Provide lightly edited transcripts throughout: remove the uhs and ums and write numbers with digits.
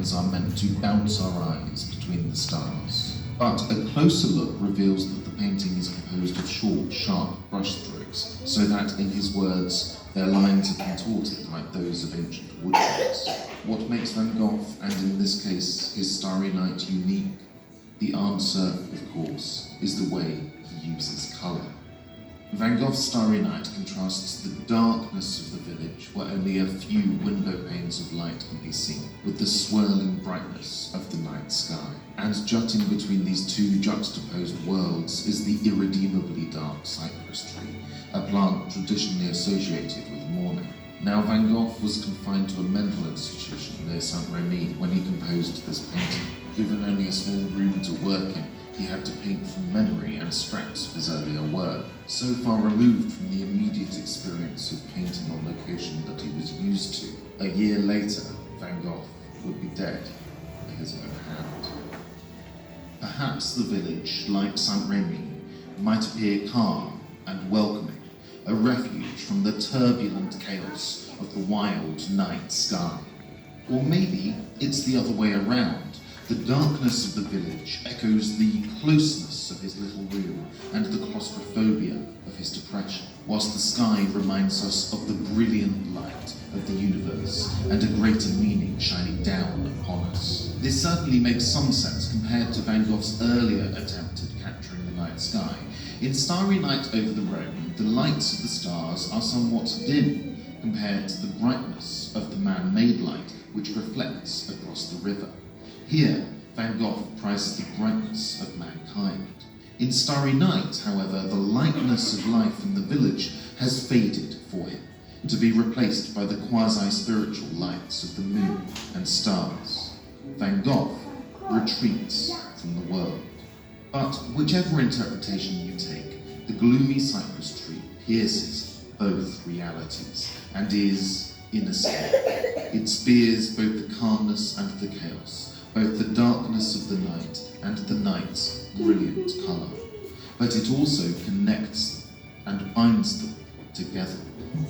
lines are meant to bounce our eyes between the stars. But a closer look reveals that the painting is composed of short, sharp brushstrokes, so that, in his words, their lines are contorted like those of ancient woodcuts. What makes Van Gogh, and in this case his Starry Night, unique? The answer, of course, is the way he uses colour. Van Gogh's Starry Night contrasts the darkness of the village, where only a few window panes of light can be seen, with the swirling brightness of the night sky. And jutting between these two juxtaposed worlds is the irredeemably dark cypress tree, a plant traditionally associated with mourning. Now, Van Gogh was confined to a mental institution near Saint-Rémy when he composed this painting. Given only a small room to work in, he had to paint from memory and scraps of his earlier work, so far removed from the immediate experience of painting on location that he was used to. A year later, Van Gogh would be dead by his own hand. Perhaps the village, like Saint-Rémy, might appear calm and welcoming, a refuge from the turbulent chaos of the wild night sky. Or maybe it's the other way around. The darkness of the village echoes the closeness of his little room and the claustrophobia of his depression, whilst the sky reminds us of the brilliant light of the universe and a greater meaning shining down upon us. This certainly makes some sense compared to Van Gogh's earlier attempt at capturing the night sky. In Starry Night over the Rhone, the lights of the stars are somewhat dim compared to the brightness of the man-made light which reflects across the river. Here, Van Gogh prizes the brightness of mankind. In Starry Night, however, the lightness of life in the village has faded for him, to be replaced by the quasi-spiritual lights of the moon and stars. Van Gogh retreats from the world. But whichever interpretation you take, the gloomy cypress tree pierces both realities and is inescapable. It spears both the calmness and the chaos, both the darkness of the night and the night's brilliant colour. But it also connects them and binds them together.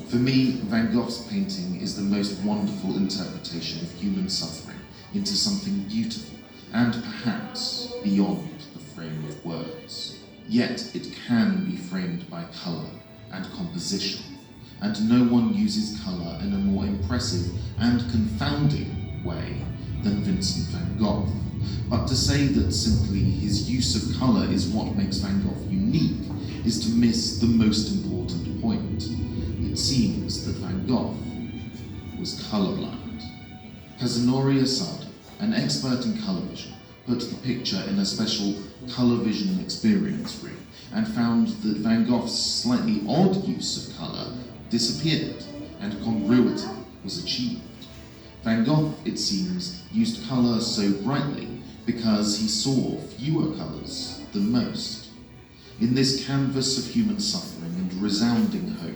For me, Van Gogh's painting is the most wonderful interpretation of human suffering into something beautiful and perhaps beyond the frame of words. Yet it can be framed by colour and composition, and no one uses colour in a more impressive and confounding way than Vincent van Gogh. But to say that simply his use of colour is what makes Van Gogh unique is to miss the most important point. It seems that Van Gogh was colourblind. Kazunori Asada, an expert in colour vision, put the picture in a special colour vision experience room and found that Van Gogh's slightly odd use of colour disappeared and congruity was achieved. Van Gogh, it seems, used colour so brightly because he saw fewer colours than most. In this canvas of human suffering and resounding hope,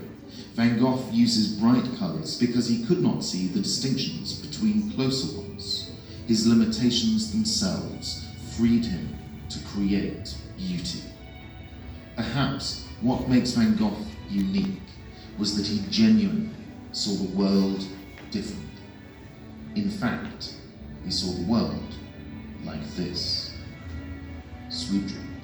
Van Gogh uses bright colours because he could not see the distinctions between closer ones. His limitations themselves freed him to create beauty. Perhaps what makes Van Gogh unique was that he genuinely saw the world differently. In fact, he saw the world like this. Sweet dreams.